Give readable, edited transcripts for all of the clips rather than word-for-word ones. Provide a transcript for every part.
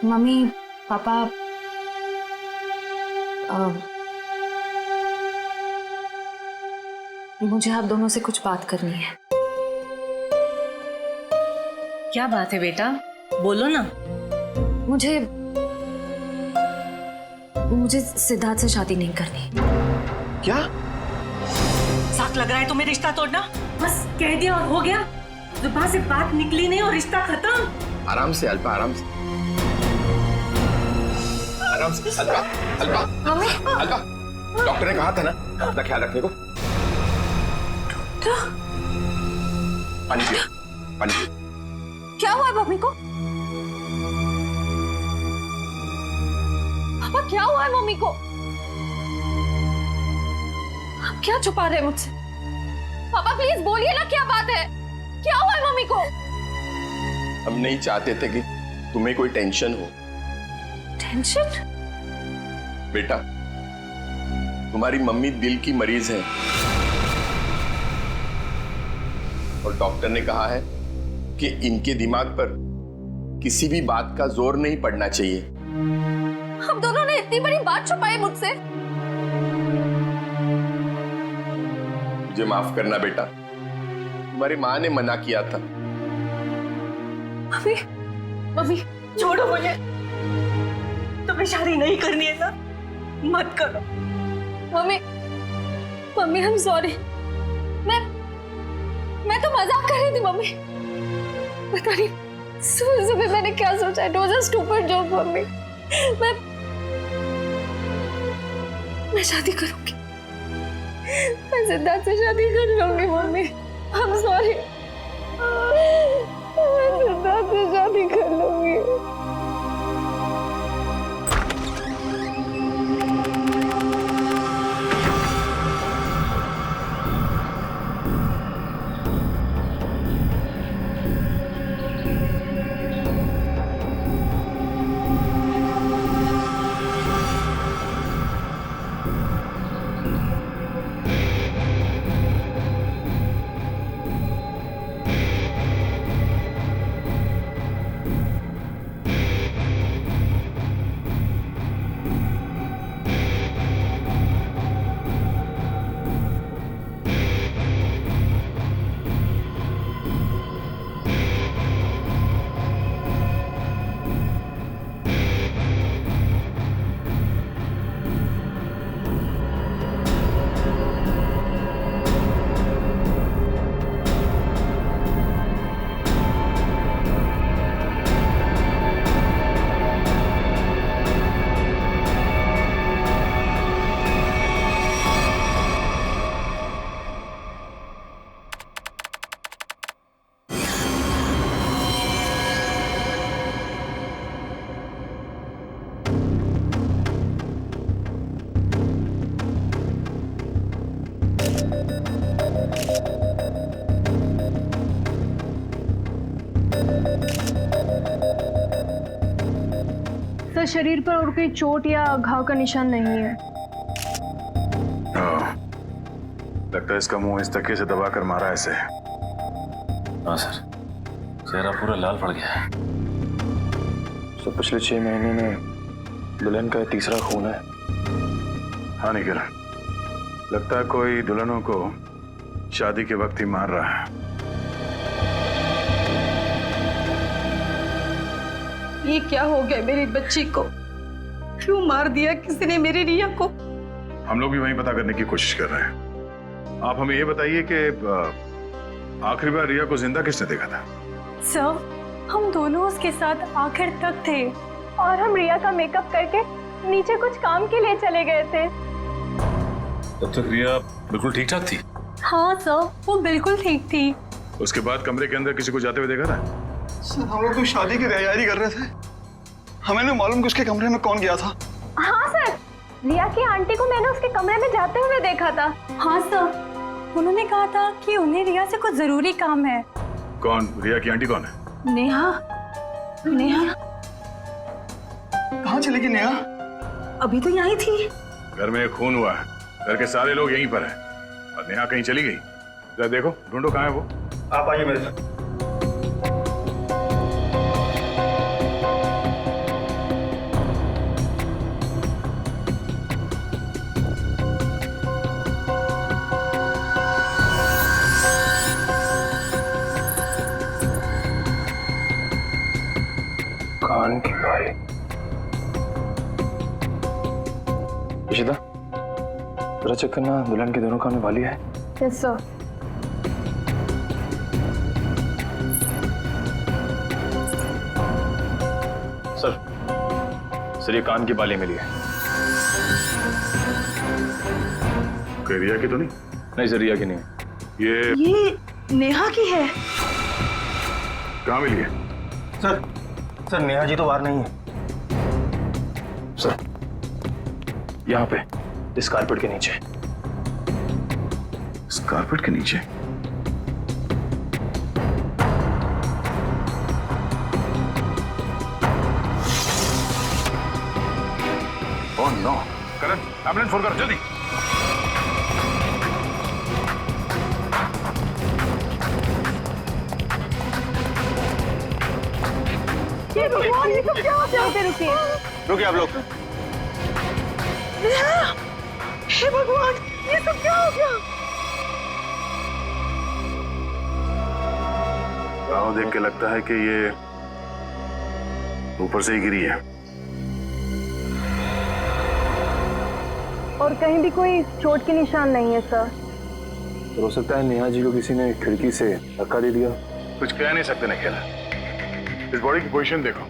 Mummy papa मुझे आप दोनों से कुछ बात करनी है। क्या बात है बेटा, बोलो ना। मुझे सिद्धार्थ से शादी नहीं करनी। क्या? साथ लग रहा है तुम्हें रिश्ता तोड़ना? बस कह दिया और हो गया, जुबान से बात निकली नहीं और रिश्ता खत्म। आराम से अल्पा, आराम से, आराम से। अल्पा, अल्पा, मम्मी, अल्पा, डॉक्टर ने कहा था ना अपना ख्याल रखने को। पानी पियो, पानी पियो। क्या हुआ है मम्मी को? पापा क्या हुआ है मम्मी को? आप क्या छुपा रहे हैं मुझसे? पापा प्लीज बोलिए ना, क्या बात है? क्या हुआ है मम्मी को? हम नहीं चाहते थे कि तुम्हें कोई टेंशन हो। टेंशन? बेटा, तुम्हारी मम्मी दिल की मरीज है और डॉक्टर ने कहा है कि इनके दिमाग पर किसी भी बात का जोर नहीं पड़ना चाहिए। हम दोनों ने इतनी बड़ी बात छुपाई मुझसे। मुझे माफ करना बेटा, तुम्हारी माँ ने मना किया था। मम्मी, मम्मी छोड़ो मुझे, तुम्हें शादी नहीं करनी है ना, मत करो। Mummy, mummy I am sorry. मैं तो मजाक कर रही थी मम्मी। पता नहीं सुबह सुबह मैंने क्या सोचा। It was a stupid joke mummy. मैं शादी करूंगी, मैं सिद्धार्थ से शादी कर लूंगी मम्मी। आई एम सॉरी, मैं सिद्धार्थ से शादी कर लूंगी। सर, शरीर पर और कोई चोट या घाव का निशान नहीं है। लगता है इसका मुंह इस तकिए से दबाकर मारा ऐसे। हाँ सर, चेहरा पूरा लाल पड़ गया है। तो पिछले 6 महीने में दुल्हन का तीसरा खून है। हाँ निखिल, लगता है कोई दुल्हनों को शादी के वक्त ही मार रहा है। ये क्या हो गया मेरी बच्ची को? क्यों मार दिया किसी ने मेरी रिया को? हम लोग भी वही पता करने की कोशिश कर रहे हैं। आप हमें ये बताइए कि आखिरी बार रिया को जिंदा किसने देखा था? सर, हम दोनों उसके साथ आखिर तक थे और हम रिया का मेकअप करके नीचे कुछ काम के लिए चले गए थे। तब तक रिया बिल्कुल ठीक ठाक थी? हाँ सर, वो बिल्कुल ठीक थी। उसके बाद कमरे के अंदर किसी को जाते हुए देखा था? सर, हम लोग तो शादी की तैयारी कर रहे थे, हमें नहीं मालूम कि उसके कमरे में कौन गया था। हाँ सर, रिया की आंटी को मैंने उसके कमरे में जाते हुए देखा था। हाँ सर, उन्होंने कहा था कि उन्हें रिया से कुछ जरूरी काम है। कौन? रिया की आंटी कौन है? नेहा। नेहा कहाँ चली गई नेहा? अभी तो यहीं थी। घर में खून हुआ है, घर के सारे लोग यहीं पर हैं और नेहा कहीं चली गई। जरा देखो, ढूंढो कहाँ है वो। आप आइए मेरे साथ। कान की बाली। इशिता, जरा चेक करना दुल्हन के दोनों कान में बाली है। Yes sir. सर ये कान की बाली मिली है। कोई रिया की तो नहीं? नहीं सर, रिया की नहीं है। ये नेहा की है। कहाँ मिली है? सर नेहा जी तो बाहर नहीं है। सर यहाँ पे इस कारपेट के नीचे। इस कारपेट के नीचे? ओह नो, करण एम्बुलेंस फोन कर जल्दी। ये भगवान, ये सब क्या हो गया? रुकिए रुकिए आप लोग। हे भगवान, ये सब क्या हो गया? गाँव देख के लगता है कि ये ऊपर से ही गिरी है। और कहीं भी कोई चोट के निशान नहीं है सर। तो हो सकता है नेहा जी को किसी ने खिड़की से धक्का दे दिया। कुछ कह नहीं सकते नकेला। इस बॉडी की पोजीशन देखो,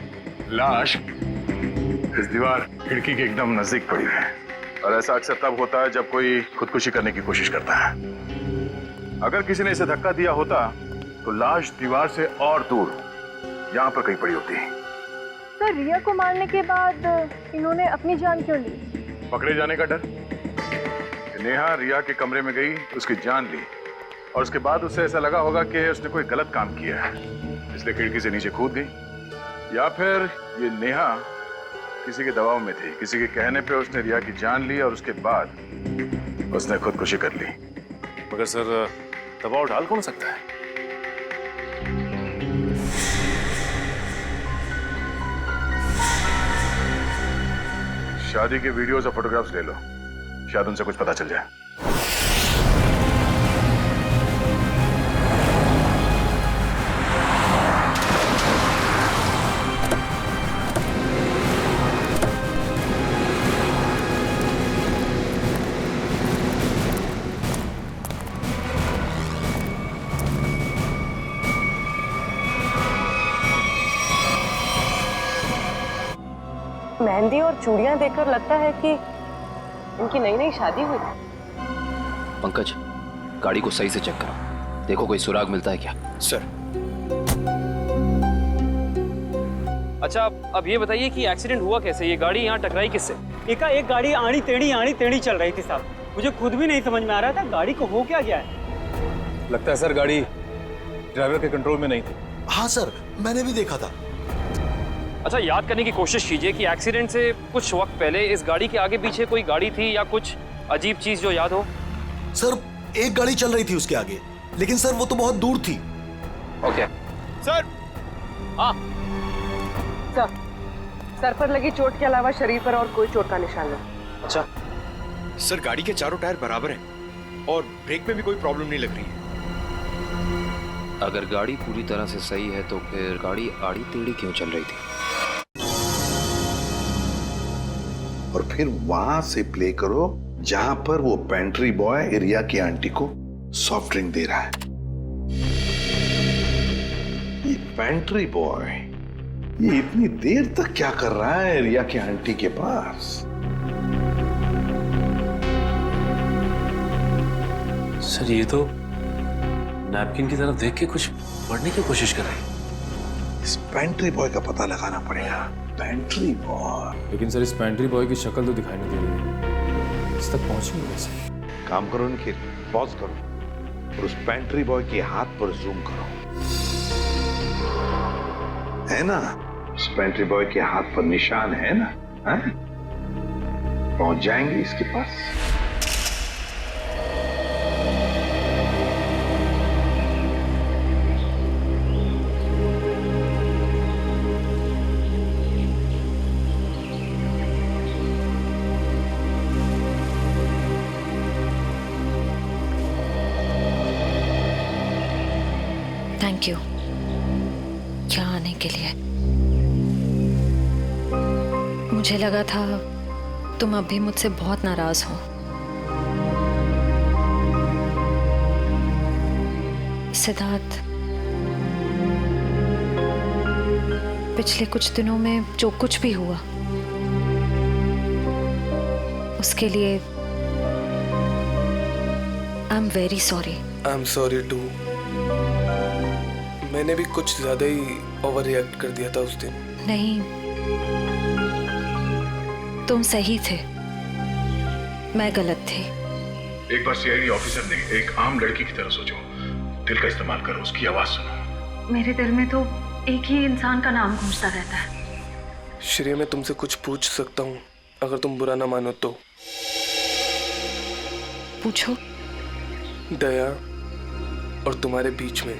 लाश इस दीवार खिड़की के एकदम नजदीक पड़ी है। और ऐसा अक्सर तब होता है जब कोई खुदकुशी करने की कोशिश करता है। अगर किसी ने इसे धक्का दिया होता तो लाश दीवार से और दूर यहाँ पर कहीं पड़ी होती है। सर रिया को मारने के बाद इन्होंने अपनी जान क्यों ली? पकड़े जाने का डर। नेहा रिया के कमरे में गई, उसकी जान ली और उसके बाद उसे ऐसा लगा होगा कि उसने कोई गलत काम किया है, इसलिए खिड़की से नीचे कूद गई। या फिर ये नेहा किसी के दबाव में थी, किसी के कहने पे उसने रिया की जान ली और उसके बाद उसने खुदकुशी कर ली। मगर सर दबाव डाल कौन सकता है? शादी के वीडियोस और फोटोग्राफ्स ले लो, शायद उनसे कुछ पता चल जाए। मेहंदी और चूड़ियां देखकर लगता है कि इनकी नई नई शादी हुई। पंकज, गाड़ी को सही से चेक करो, देखो कोई सुराग मिलता है क्या। सर। अच्छा अब ये बताइए कि एक्सीडेंट हुआ कैसे? ये गाड़ी यहाँ टकराई किससे? एक गाड़ी आड़ी टेढ़ी चल रही थी साहब। मुझे खुद भी नहीं समझ में आ रहा था गाड़ी को हो क्या गया है। लगता है सर गाड़ी ड्राइवर के कंट्रोल में नहीं थी। हाँ सर, मैंने भी देखा था। अच्छा याद करने की कोशिश कीजिए कि एक्सीडेंट से कुछ वक्त पहले इस गाड़ी के आगे पीछे कोई गाड़ी थी या कुछ अजीब चीज जो याद हो। सर एक गाड़ी चल रही थी उसके आगे, लेकिन सर वो तो बहुत दूर थी। Okay sir. हाँ सर पर लगी चोट के अलावा शरीर पर और कोई चोट का निशान नहीं। अच्छा सर गाड़ी के चारों टायर बराबर हैं और ब्रेक में भी कोई प्रॉब्लम नहीं लग रही है। अगर गाड़ी पूरी तरह से सही है तो फिर गाड़ी आड़ी टेढ़ी क्यों चल रही थी? और फिर वहां से प्ले करो जहां पर वो पेंट्री बॉय रिया की आंटी को सॉफ्ट ड्रिंक दे रहा है। ये पेंट्री बॉय ये इतनी देर तक क्या कर रहा है रिया की आंटी के पास? सर ये तो नैपकिन की तरफ देख के कुछ पढ़ने की कोशिश कर रहे हैं। इस पेंट्री बॉय का पता लगाना पड़ेगा। Pantry boy. लेकिन सर इस पेंट्री बॉय की शक्ल तो दिखाई नहीं दे रही है। इस तक पहुंचेंगे कैसे? काम करो निखिल, पॉज करो और उस पेंट्री बॉय के हाथ पर जूम करो। है ना, उस पेंट्री बॉय के हाथ पर निशान है ना? है? पहुंच जाएंगे इसके पास। थैंक यू यहाँ आने के लिए। मुझे लगा था तुम अब भी मुझसे बहुत नाराज हो। सिद्धार्थ, पिछले कुछ दिनों में जो कुछ भी हुआ उसके लिए I am very sorry. I am sorry too. मैंने भी कुछ ज्यादा ही ओवर रिएक्ट कर दिया था उस दिन। नहीं, तुम सही थे, मैं गलत थी। एक बार सीआईडी ऑफिसर ने एक आम लड़की की तरह सोचो, दिल का इस्तेमाल करो, उसकी आवाज सुनो। मेरे दिल में तो एक ही इंसान का नाम गूंजता रहता है। श्रेया, मैं तुमसे कुछ पूछ सकता हूँ अगर तुम बुरा ना मानो तो? पूछो। दया और तुम्हारे बीच में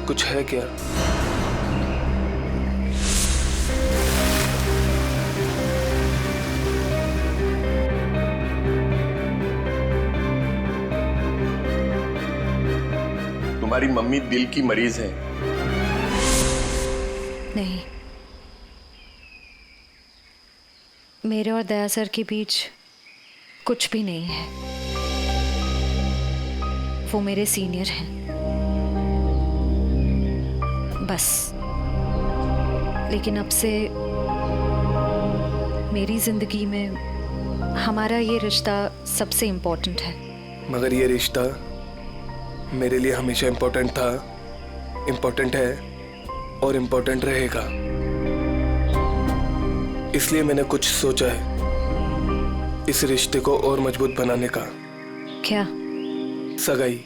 कुछ है क्या? तुम्हारी मम्मी दिल की मरीज है। नहीं, मेरे और दया सर के बीच कुछ भी नहीं है। वो मेरे सीनियर हैं, बस। लेकिन अब से मेरी जिंदगी में हमारा ये रिश्ता सबसे इम्पोर्टेंट है। मगर ये रिश्ता मेरे लिए हमेशा इम्पोर्टेंट था, इम्पोर्टेंट है और इम्पोर्टेंट रहेगा। इसलिए मैंने कुछ सोचा है इस रिश्ते को और मजबूत बनाने का। क्या? सगाई।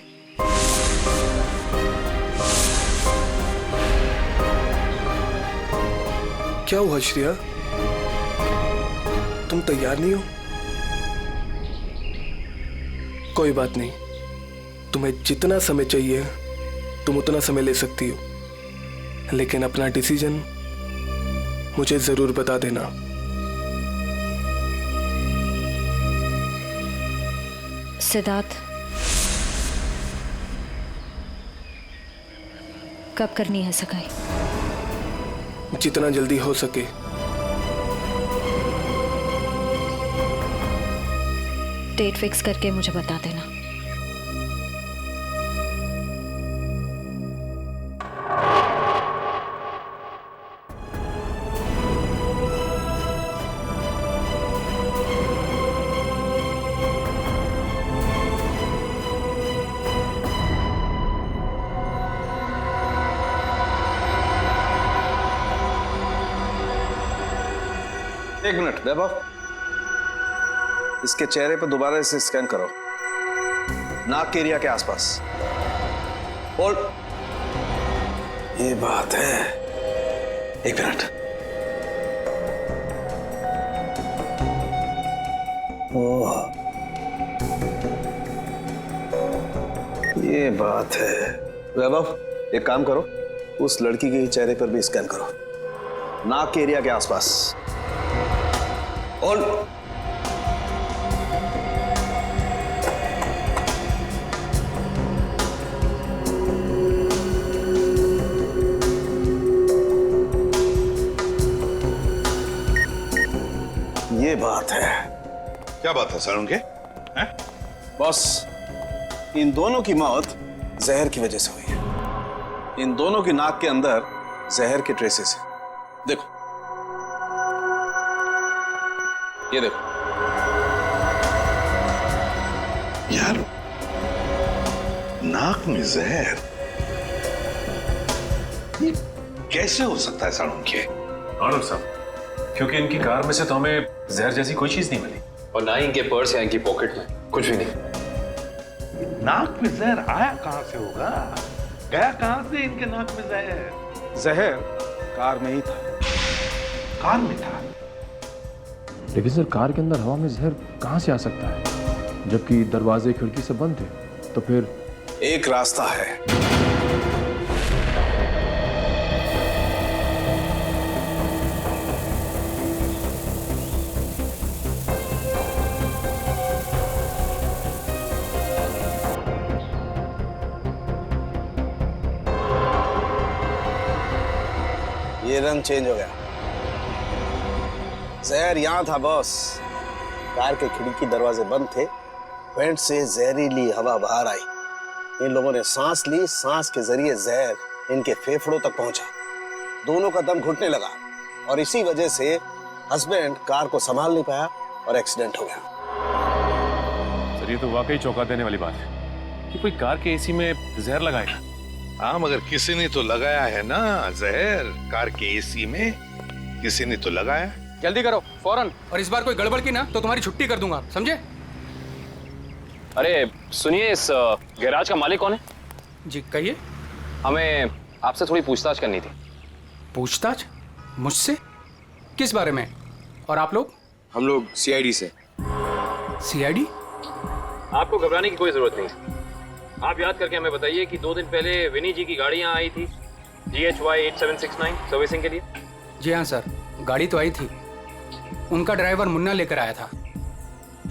क्या हुआ श्रेया, तुम तैयार नहीं हो? कोई बात नहीं, तुम्हें जितना समय चाहिए तुम उतना समय ले सकती हो, लेकिन अपना डिसीजन मुझे जरूर बता देना। सिद्धार्थ, कब करनी है सगाई? जितना जल्दी हो सके। डेट फिक्स करके मुझे बता देना। एक मिनट वैभव, इसके चेहरे पर दोबारा इसे स्कैन करो, नाक के एरिया के आसपास। होल्ड। ये बात है, एक मिनट। ओह, ये बात है। वैभव, एक काम करो, उस लड़की के चेहरे पर भी स्कैन करो, नाक के एरिया के आसपास। और ये बात है। क्या बात है सर उनके? हैं? बॉस, इन दोनों की मौत जहर की वजह से हुई है। इन दोनों की नाक के अंदर जहर के ट्रेसेस हैं। देखो, ये देखो। यार, नाक में जहर, ये कैसे हो सकता है साड़ू के? आनंद साहब, क्योंकि इनकी कार में से तो हमें जहर जैसी कोई चीज नहीं मिली, और ना ही इनके पर्स या इनकी पॉकेट में कुछ भी नहीं। नाक में जहर आया कहां से होगा? गया कहां से इनके नाक में जहर? जहर कार में ही था। कार में था? लेकिन सर, कार के अंदर हवा में जहर कहां से आ सकता है, जबकि दरवाजे खिड़की से बंद थे? तो फिर एक रास्ता है। ये रंग चेंज हो गया। जहर यहाँ था बॉस। कार के खिड़की दरवाजे बंद थे, वेंट से जहरीली हवा बाहर आई। इन लोगों ने सांस ली, सांस के जरिए जहर इनके फेफड़ों तक पहुंचा। दोनों का दम घुटने लगा और इसी वजह से हस्बैंड कार को संभाल नहीं पाया और एक्सीडेंट हो गया। सर ये तो वाकई चौंका देने वाली बात है कि कोई कार के एसी में जहर लगाएगा। हाँ, मगर किसी ने तो लगाया है ना जहर। कार के एसी में किसी ने तो लगाया। जल्दी करो फौरन, और इस बार कोई गड़बड़ की ना तो तुम्हारी छुट्टी कर दूंगा, समझे? अरे सुनिए, इस गैराज का मालिक कौन है? जी कहिए। हमें आपसे थोड़ी पूछताछ करनी थी। पूछताछ? मुझसे? किस बारे में? और आप लोग? हम लोग सीआईडी से। सीआईडी? आपको घबराने की कोई जरूरत नहीं है। आप याद करके हमें बताइए कि 2 दिन पहले विनी जी की गाड़ी यहाँ आई थी GHY 8769 सर्विसिंग के लिए। जी हाँ सर, गाड़ी तो आई थी। उनका ड्राइवर मुन्ना लेकर आया था।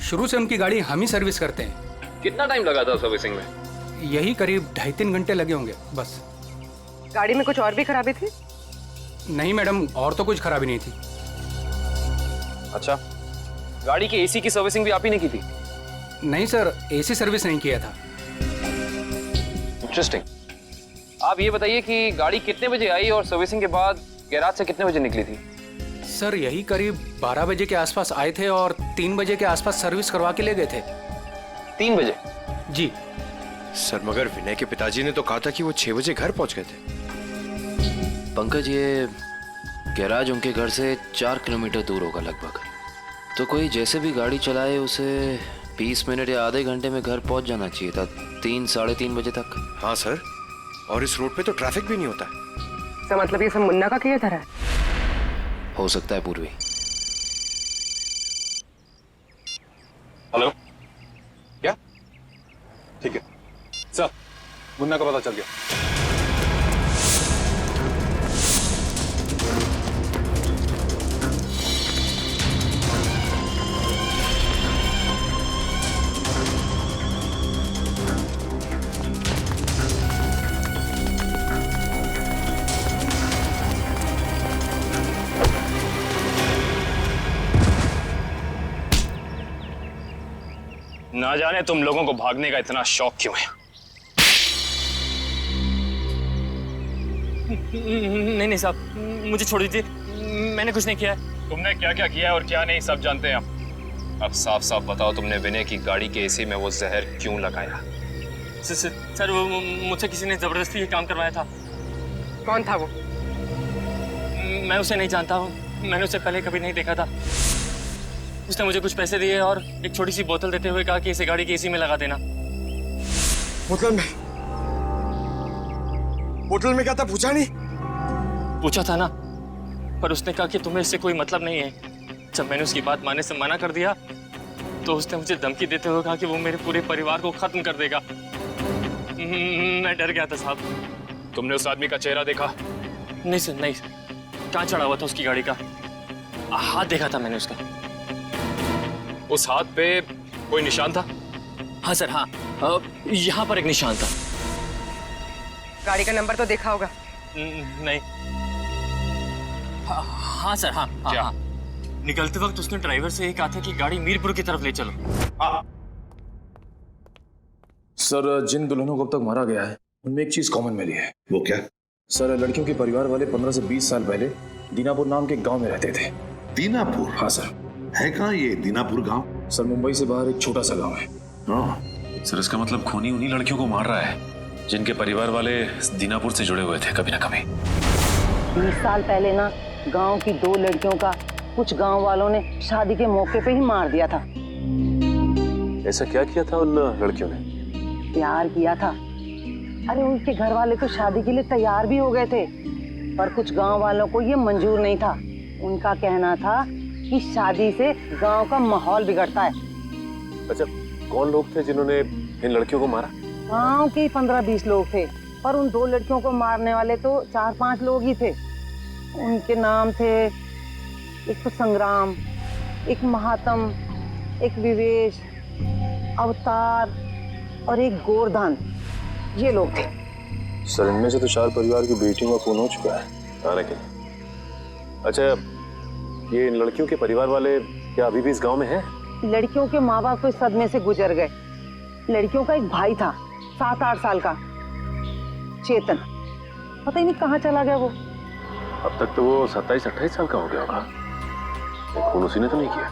शुरू से उनकी गाड़ी हम ही सर्विस करते हैं। कितना टाइम लगा था सर्विसिंग में? यही करीब 2.5-3 घंटे लगे होंगे बस। गाड़ी में कुछ और भी खराबी थी? नहीं मैडम, और तो कुछ खराबी नहीं थी। अच्छा, गाड़ी की एसी की सर्विसिंग भी आप ही ने की थी? नहीं सर, एसी सर्विस नहीं किया था। इंटरेस्टिंग। आप ये बताइए कि गाड़ी कितने बजे आई और सर्विसिंग के बाद गैराज से कितने बजे निकली थी? सर यही करीब 12 बजे के आसपास आए थे और 3 बजे के आसपास सर्विस करवा के ले गए थे। 3 बजे? जी सर, मगर विनय के पिताजी ने तो कहा था कि वो 6 बजे घर पहुंच गए थे। पंकज, ये गैराज उनके घर से 4 किलोमीटर दूर होगा लगभग। तो कोई जैसे भी गाड़ी चलाए उसे 20 मिनट या आधे घंटे में घर पहुंच जाना चाहिए था, 3-3:30 बजे तक। हाँ सर, और इस रोड पे तो ट्रैफिक भी नहीं होता। तो मतलब ये सब मुन्ना का किया था? हो सकता है पूर्वी। हेलो, क्या? ठीक है सर, मुन्ना का पता चल गया। ना जाने तुम लोगों को भागने का इतना शौक क्यों है। नहीं साहब, मुझे छोड़ दीजिए, मैंने कुछ नहीं किया है। तुमने क्या क्या किया है और क्या नहीं सब जानते हैं हम। अब साफ साफ बताओ, तुमने विनय की गाड़ी के एसी में वो जहर क्यों लगाया? सर वो मुझसे किसी ने जबरदस्ती ये काम करवाया था। कौन था वो? मैं उसे नहीं जानता हूँ, मैंने उसे पहले कभी नहीं देखा था। उसने मुझे कुछ पैसे दिए और एक छोटी सी बोतल देते हुए कहा कि इसे गाड़ी की एसी में लगा देना। बोतल में क्या था पूछा नहीं? पूछा था ना, पर उसने कहा कि तुम्हें इससे कोई मतलब नहीं है। जब मैंने उसकी बात मानने से मना कर दिया तो उसने मुझे धमकी देते हुए कहा कि वो मेरे पूरे परिवार को खत्म कर देगा। मैं डर गया था साहब। तुमने उस आदमी का चेहरा देखा? नहीं सर, नहीं। कहाँ चढ़ा हुआ था उसकी गाड़ी का? हाथ देखा था मैंने उसका। उस हाथ पे कोई निशान था? हाँ सर, हाँ, यहाँ पर एक निशान था। गाड़ी का नंबर तो देखा होगा? नहीं। हाँ सर, हाँ, हाँ, हाँ। निकलते वक्त उसने ड्राइवर से कहा था कि गाड़ी मीरपुर की तरफ ले चलो। सर, जिन दुल्हनों को अब तक मारा गया है उनमें एक चीज कॉमन मिली है। वो क्या? सर, लड़कियों के परिवार वाले 15 से 20 साल पहले दीनापुर नाम के गांव में रहते थे। दीनापुर? हाँ सर। है कहाँ ये दीनापुर गांव? सर, मुंबई से बाहर एक छोटा सा गांव है। सर, इसका मतलब खूनी उन्हीं लड़कियों को मार रहा है जिनके परिवार वाले दीनापुर से जुड़े हुए थे कभी ना कभी। 20 साल पहले ना गांव की 2 लड़कियों का कुछ गांव वालों ने शादी के मौके पे ही मार दिया था। ऐसा क्या किया था उन लड़कियों ने? प्यार किया था। अरे उनके घर वाले तो शादी के लिए तैयार भी हो गए थे, पर कुछ गांव वालों को ये मंजूर नहीं था। उनका कहना था कि शादी से गांव का माहौल बिगड़ता है। अच्छा, कौन लोग थे जिन्होंने इन लड़कियों को मारा? गांव के 15-20 लोग थे, पर उन 2 लड़कियों को मारने वाले तो 4-5 लोग ही थे। उनके नाम थे, एक तो संग्राम, एक महात्म, एक विवेश, अवतार और एक गोवर्धन। ये लोग थे। सर, इनमें से तो 4 परिवार की बेटियों का खून हो चुका है आने के लिए। अच्छा, ये इन लड़कियों के परिवार वाले क्या अभी भी इस गांव में हैं? लड़कियों के माँ बाप तो इस सदमे से गुजर गए। लड़कियों का एक भाई था 7-8 साल का, चेतन, पता ही नहीं कहाँ चला गया वो। अब तक तो वो 27-28 साल का हो गया होगा। खून उसी ने तो नहीं किया।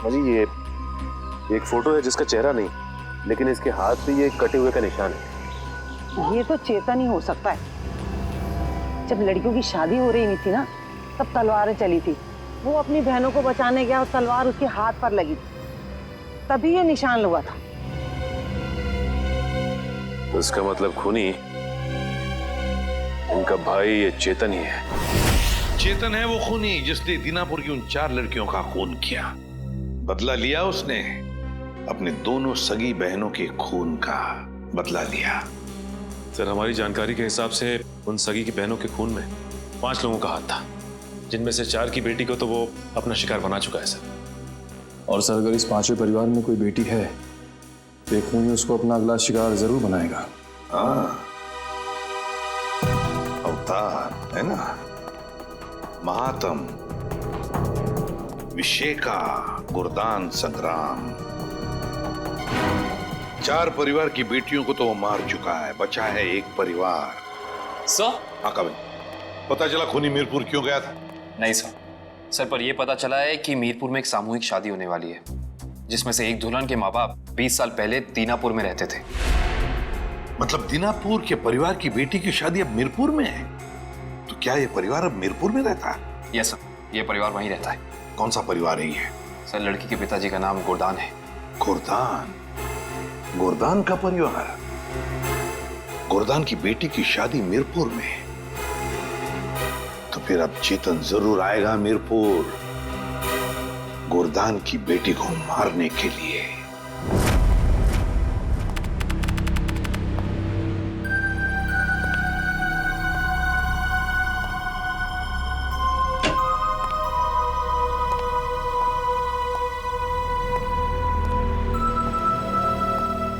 अजी ये एक फोटो है जिसका चेहरा नहीं, लेकिन इसके हाथ पे ये कटे हुए का निशान है। ये तो चेतन ही हो सकता है। जब लड़कियों की शादी हो रही नहीं थी ना, तब तलवारें चली थी। वो अपनी बहनों को बचाने गया और तलवार उसके हाथ पर लगी, तभी ये निशान हुआ था। तो इसका मतलब खूनी इनका भाई ये चेतन ही है। चेतन है वो खूनी जिसने दीनापुर की उन 4 लड़कियों का खून किया। बदला लिया उसने, अपने दोनों सगी बहनों के खून का बदला लिया। सर, हमारी जानकारी के हिसाब से उन सगी की बहनों के खून में 5 लोगों का हाथ था, जिनमें से 4 की बेटी को तो वो अपना शिकार बना चुका है सर। और सर अगर इस 5वें परिवार में कोई बेटी है तो एक खूनी उसको अपना अगला शिकार जरूर बनाएगा। हाँ, अवतार है ना, महातम, विशेका, गुरदान, संग्राम, 4 परिवार की बेटियों को तो वो मार चुका है, बचा है एक परिवार। सर? हाँ कविन, पता चला खूनी मीरपुर क्यों गया था? नहीं सर, पर यह पता चला है कि मीरपुर में एक सामूहिक शादी होने वाली है, जिसमें से एक दुल्हन के माँ बाप 20 साल पहले दीनापुर में रहते थे। मतलब दीनापुर के परिवार की बेटी की शादी अब मीरपुर में है? तो क्या ये परिवार अब मीरपुर में रहता है? यस सर, ये परिवार वहीं रहता है। कौन सा परिवार है ये? सर, लड़की के पिताजी का नाम गुरदान है। गुरदान? गुरदान का परिवार? गुरदान की बेटी की शादी मीरपुर में, तो फिर अब चेतन जरूर आएगा मीरपुर गुरदान की बेटी को मारने के लिए।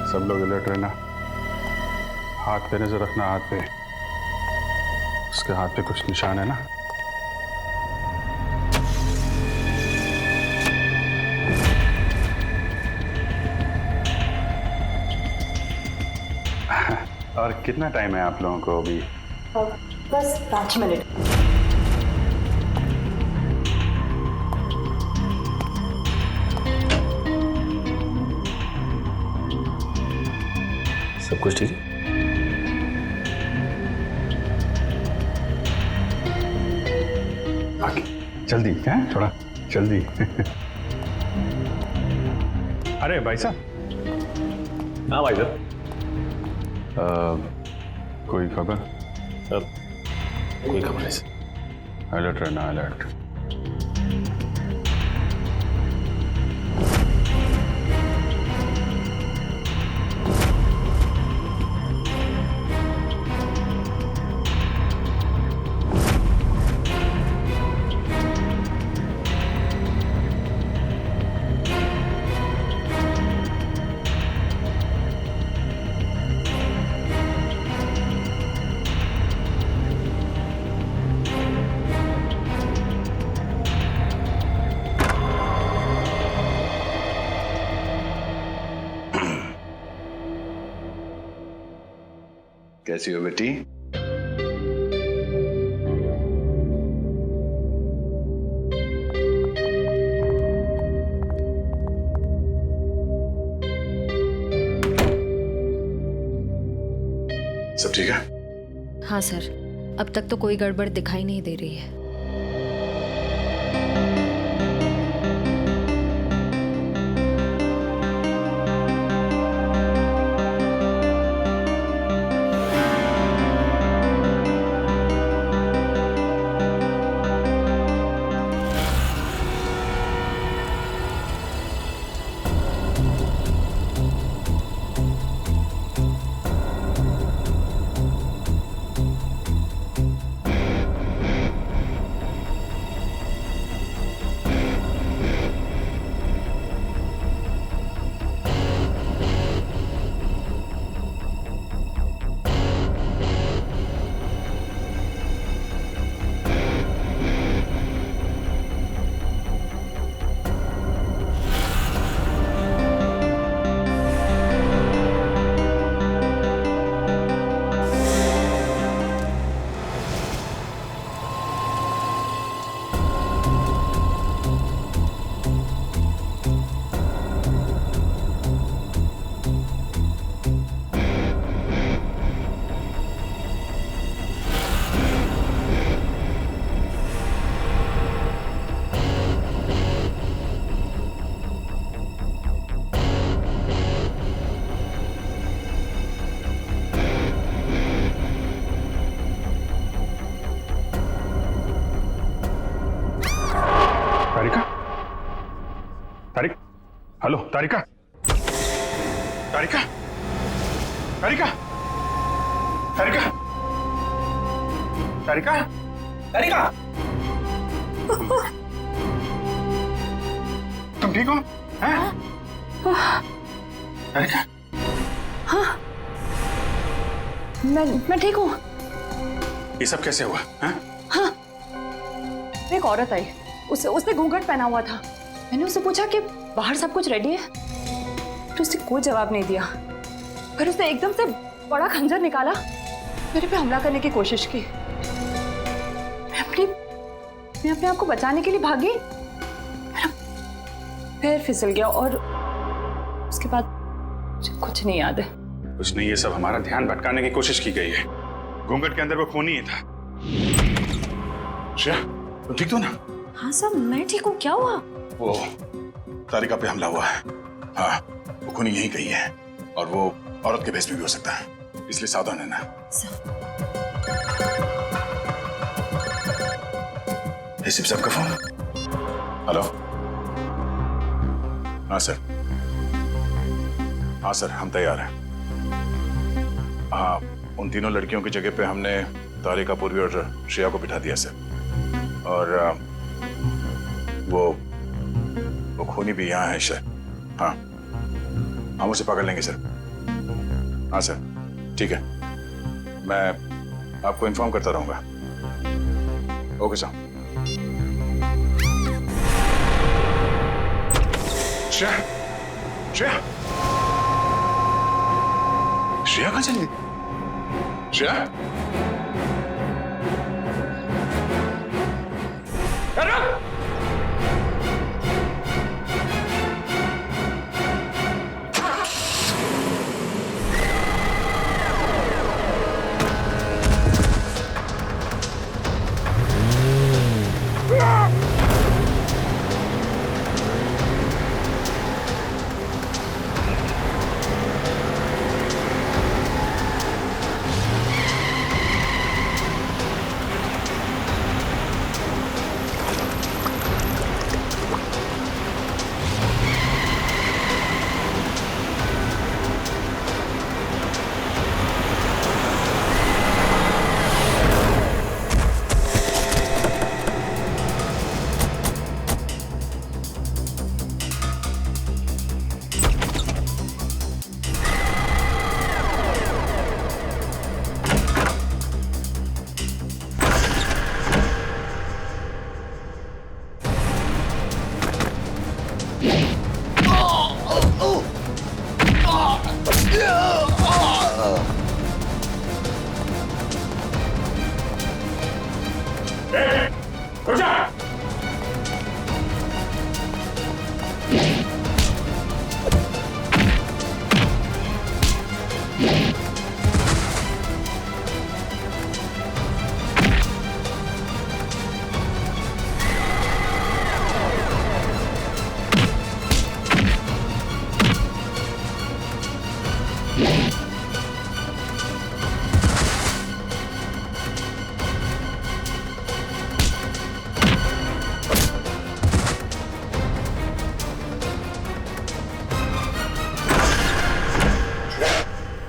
सब लोग अलर्ट रहना, हाथ पे नजर रखना। हाथ पे, उसके हाथ पे कुछ निशान है ना? और कितना टाइम है आप लोगों को अभी? बस 5 मिनट। सब कुछ ठीक है? जल्दी है, थोड़ा जल्दी। अरे भाई साहब। हाँ भाई साहब। कोई खबर? कोई खबर नहीं सर। अलर्ट रहना, अलर्ट। कैसी हो बेटी? सब ठीक है? हाँ सर, अब तक तो कोई गड़बड़ दिखाई नहीं दे रही है। हेलो तारिका, तारिका, तारिका, तारिका, तारिका, तारिका, तुम ठीक हो? हैं? तारिका, हाँ, मैं ठीक हूँ। ये सब कैसे हुआ? हैं? हाँ, एक औरत आई, उसने घूंघट पहना हुआ था। मैंने उससे पूछा कि बाहर सब कुछ रेडी है, तो उसने कोई जवाब नहीं दिया। फिर उसने एकदम से बड़ा खंजर निकाला, मेरे पे हमला करने की कोशिश की। मैं अपने आप को बचाने के लिए भागी, पैर फिसल गया और उसके बाद मुझे कुछ नहीं याद है। कुछ नहीं, ये सब हमारा ध्यान भटकाने की कोशिश की गई है। घूंघट के अंदर वो खून ही था। श्रेया, तुम ठीक हो ना? हाँ सर, मैं ठीक हूँ। क्या हुआ? वो तारिका पे हमला हुआ है। हाँ, वो खूनी यहीं कहीं है और वो औरत के भेष में भी हो सकता है, इसलिए सावधान रहना। एसीपी साहब का फोन। हेलो। हाँ सर, हाँ सर, हम तैयार हैं। हाँ, उन तीनों लड़कियों की जगह पे हमने तारिका, पूर्वी और श्रेया को बिठा दिया सर। और वो खूनी भी यहाँ है शायद। हाँ, हम उसे पकड़ लेंगे सर। हाँ सर, ठीक है, मैं आपको इन्फॉर्म करता रहूंगा। Okay sir. श्रेया, श्रेया, श्रेया कहाँ चली गई? श्रेया,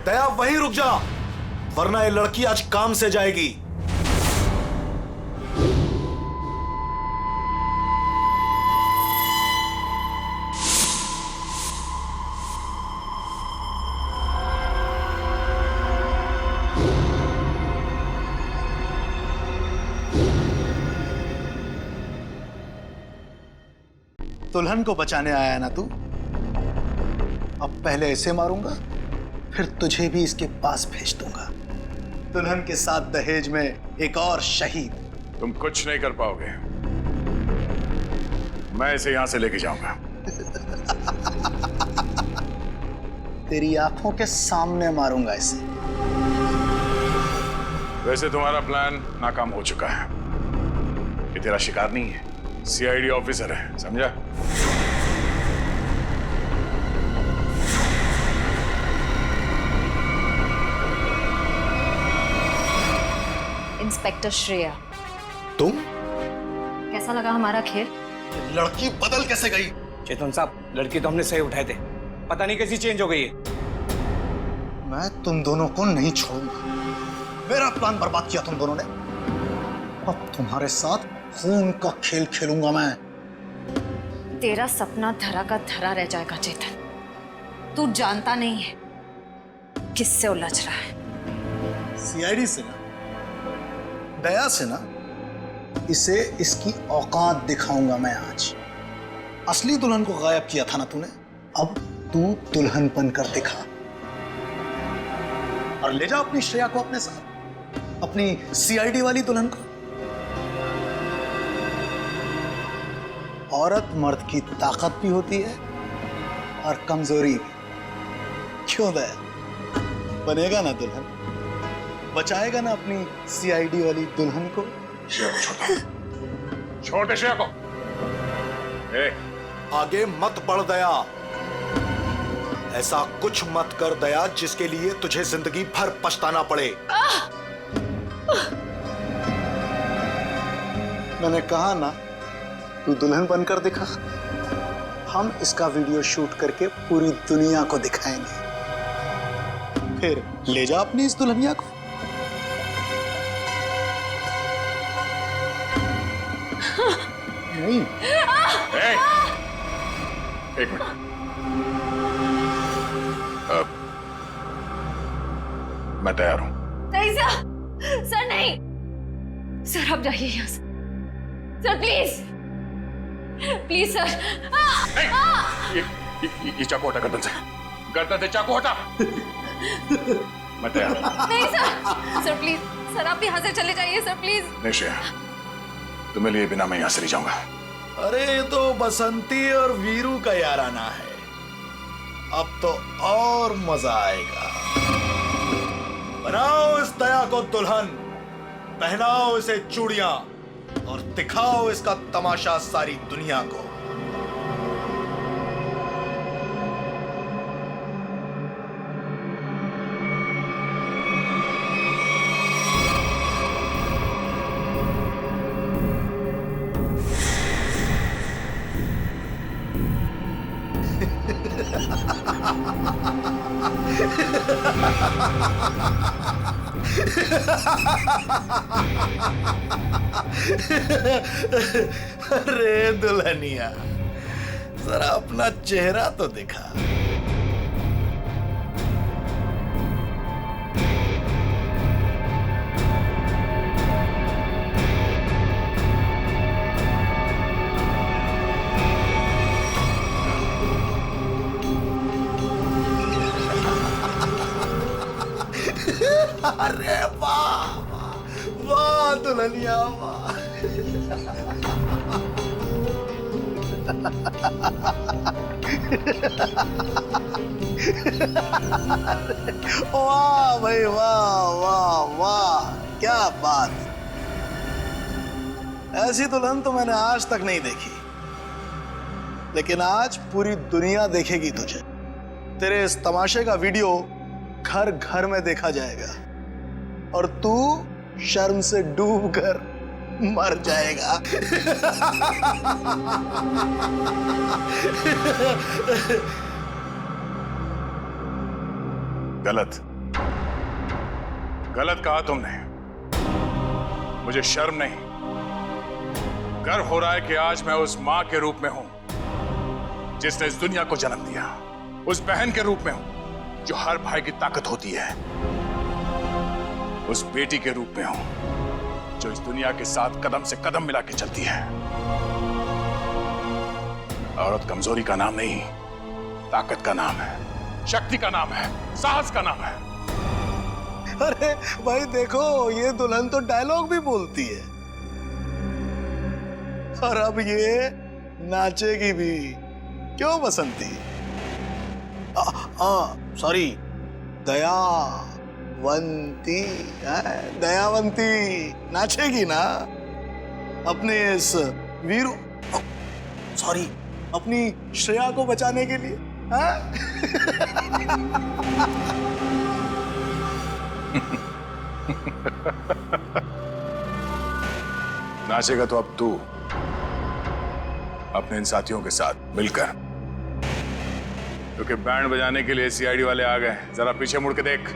दया वहीं रुक जा, वरना ये लड़की आज काम से जाएगी। दुल्हन को बचाने आया ना तू? अब पहले ऐसे मारूंगा, फिर तुझे भी इसके पास भेज दूंगा। दुल्हन के साथ दहेज में एक और शहीद। तुम कुछ नहीं कर पाओगे, मैं इसे यहां से लेके जाऊंगा। तेरी आंखों के सामने मारूंगा इसे। वैसे तुम्हारा प्लान नाकाम हो चुका है। ये तेरा शिकार नहीं है, सीआईडी ऑफिसर है, समझा? इंस्पेक्टर श्रेया, तुम? कैसा लगा हमारा खेल? लड़की बदल कैसे गई? चेतन साहब, लड़की तो हमने सही उठाए थे, पता नहीं कैसी चेंज हो गई है। मैं तुम दोनों को नहीं छोड़ूंगा। मेरा प्लान बर्बाद किया तुम दोनों ने, अब तुम्हारे साथ खून का खेल खेलूंगा मैं। तेरा सपना धरा का धरा रह जाएगा चेतन। तू जानता नहीं है किससे उलझ रहा है। सीआईडी से ना, दया से ना, इसे इसकी औकात दिखाऊंगा मैं आज। असली दुल्हन को गायब किया था ना तूने, अब तू दुल्हन बनकर दिखा और ले जा अपनी श्रेया को अपने साथ, अपनी सीआईडी वाली दुल्हन को। औरत मर्द की ताकत भी होती है और कमजोरी भी। क्यों दया, बनेगा ना दुल्हन, बचाएगा ना अपनी सीआईडी वाली दुल्हन को। छोटे श्रेया को। आगे मत बढ़ दया, ऐसा कुछ मत कर दया जिसके लिए तुझे जिंदगी भर पछताना पड़े। मैंने कहा ना, तू दुल्हन बनकर दिखा, हम इसका वीडियो शूट करके पूरी दुनिया को दिखाएंगे। फिर ले जा अपनी इस दुल्हनिया को। नहीं, एक मिनट। मैं तैयार हूं। नहीं सर, सर नहीं, सर आप जाइए यहाँ से। Sir please, please sir. ये चाकू हटा गर्दन से, गर्दन से चाकू हटा। मैं तैयार हूं। नहीं सर, सर प्लीज, सर आप यहाँ से चले जाइए सर प्लीज। नहीं श्रेया, तुम्हें लिए बिना मैं यहां से नहीं जाऊंगा। अरे ये तो बसंती और वीरू का याराना है, अब तो और मजा आएगा। बनाओ इस दया को दुल्हन, पहनाओ इसे चूड़ियां और दिखाओ इसका तमाशा सारी दुनिया को। अरे दुल्हनिया, जरा अपना चेहरा तो दिखा। अरे वाह वाह दुल्हनिया वाह। वाह भाई वाह वाह वाह, क्या बात। ऐसी दुल्हन तो मैंने आज तक नहीं देखी, लेकिन आज पूरी दुनिया देखेगी तुझे। तेरे इस तमाशे का वीडियो घर घर में देखा जाएगा और तू शर्म से डूब कर मर जाएगा। गलत, गलत कहा तुमने। मुझे शर्म नहीं, गर्व हो रहा है कि आज मैं उस मां के रूप में हूं जिसने इस दुनिया को जन्म दिया, उस बहन के रूप में हूं जो हर भाई की ताकत होती है, उस बेटी के रूप में हूं जो इस दुनिया के साथ कदम से कदम मिला के चलती है। औरत कमजोरी का नाम नहीं, ताकत का नाम है, शक्ति का नाम है, साहस का नाम है। अरे भाई देखो, ये दुल्हन तो डायलॉग भी बोलती है और अब ये नाचेगी भी। क्यों बसंती? सॉरी, दयावंती, दयावंती नाचेगी ना अपने इस वीरू, सॉरी, अपनी श्रेया को बचाने के लिए। नाचेगा तो अब तू, अपने इन साथियों के साथ मिलकर, क्योंकि बैंड बजाने के लिए सीआईडी वाले आ गए। जरा पीछे मुड़ के देख।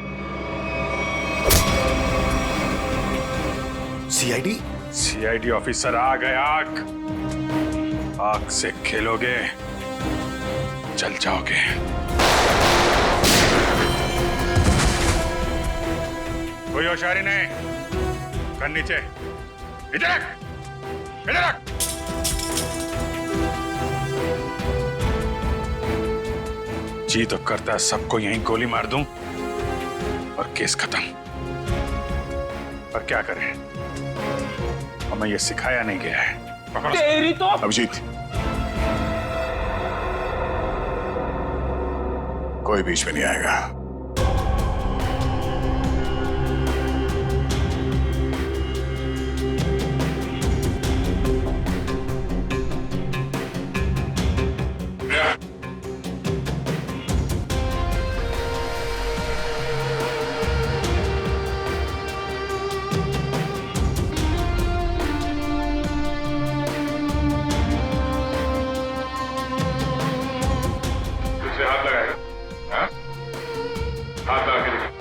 सीआईडी ऑफिसर आ गए। आग से खेलोगे, जल जाओगे। कोई होशियारी नहीं। कर नीचे, इधर रख, इधर रख। जी तो करता है सबको यहीं गोली मार दूं और केस खत्म, पर क्या करें, हमें ये सिखाया नहीं गया है। पकड़ो। तेरी तो अभिजीत, कोई बीच में नहीं आएगा। हाथ लगाएगा, हाँ? हाथ लगा के देखो।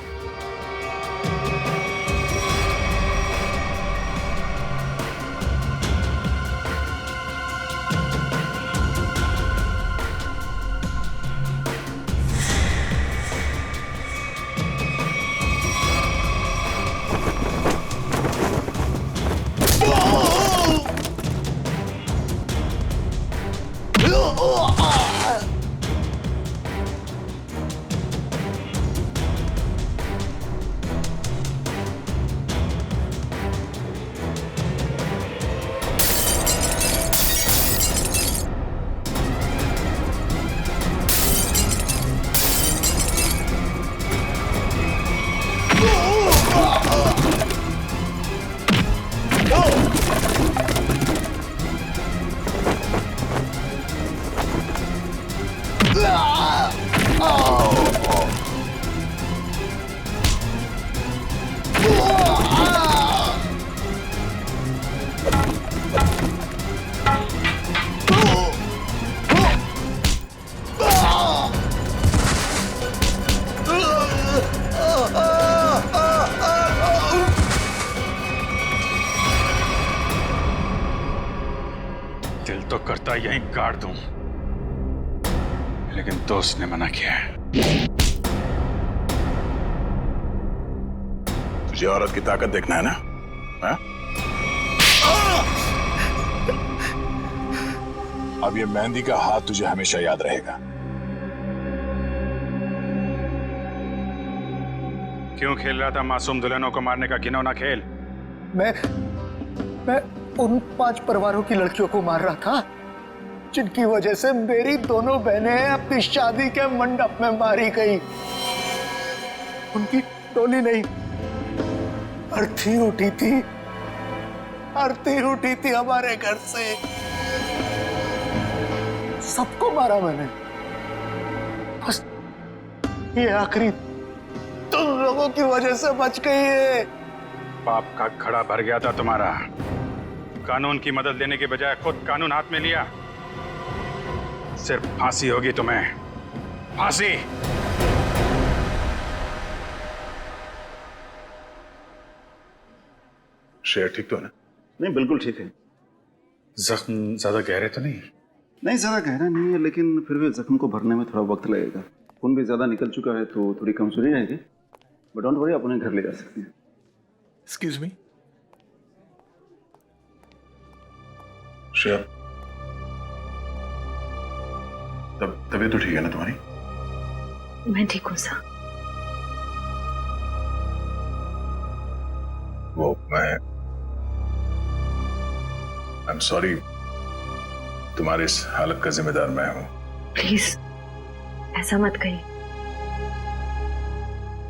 दिल तो करता यहीं गाड़ दूं, लेकिन दोस्त ने मना किया है। तुझे औरत की ताकत देखना है ना? हा? अब ये मेहंदी का हाथ तुझे हमेशा याद रहेगा। क्यों खेल रहा था मासूम दुल्हनों को मारने का घिनौना खेल? मैं उन 5 परिवारों की लड़कियों को मार रहा था जिनकी वजह से मेरी दोनों बहनें अपनी शादी के मंडप में मारी गई। उनकी टोली नहीं, अर्थी उठी थी, आरती उठी थी हमारे घर से। सबको मारा मैंने, बस ये आखिरी तुम लोगों की वजह से बच गई है। पाप का घड़ा भर गया था तुम्हारा। कानून की मदद लेने के बजाय खुद कानून हाथ में लिया। सिर्फ फांसी होगी तुम्हें, फांसी। शेर ठीक तो है ना? नहीं, बिल्कुल ठीक है। जख्म ज्यादा गहरे तो नहीं? नहीं, ज्यादा गहरा नहीं है, लेकिन फिर भी जख्म को भरने में थोड़ा वक्त लगेगा। खून भी ज्यादा निकल चुका है तो थोड़ी कमजोरी रहेगी, बट डोंट वरी, अपने घर ले जा सकते हैं। एक्सक्यूज मी श्रेया, तबीयत तो ठीक है ना तुम्हारी? मैं ठीक हूँ सर। वो आई एम सॉरी, तुम्हारी इस हालत का जिम्मेदार मैं हूं। प्लीज ऐसा मत कहिए,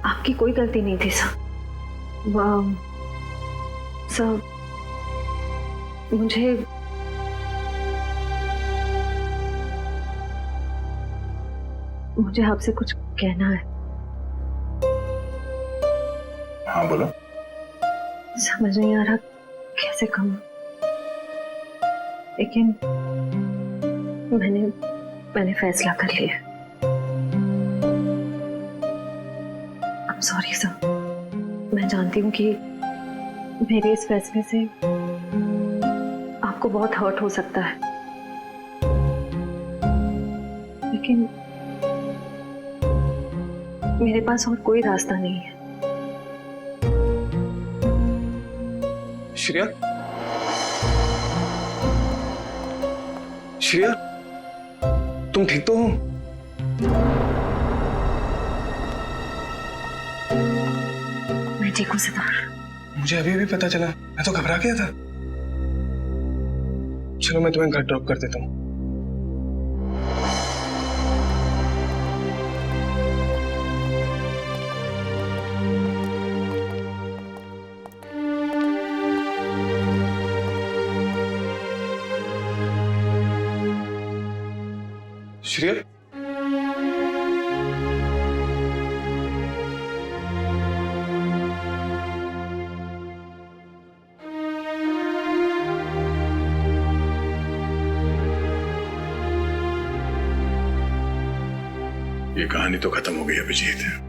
आपकी कोई गलती नहीं थी सर। सर मुझे आपसे कुछ कहना है। हाँ बोलो। समझ नहीं आ रहा कैसे कहूं, लेकिन मैंने फैसला कर लिया। I'm sorry sir. मैं जानती हूँ कि मेरे इस फैसले से आपको बहुत हर्ट हो सकता है, लेकिन मेरे पास और कोई रास्ता नहीं है। श्रेया, श्रेया, तुम ठीक तो हो? मैं ठीक हूँ सिद्धार्थ। मुझे अभी भी पता चला, मैं तो घबरा गया था। चलो मैं तुम्हें घर ड्रॉप कर देता हूँ। श्रेया, ये कहानी तो खत्म हो गई अभिजीत।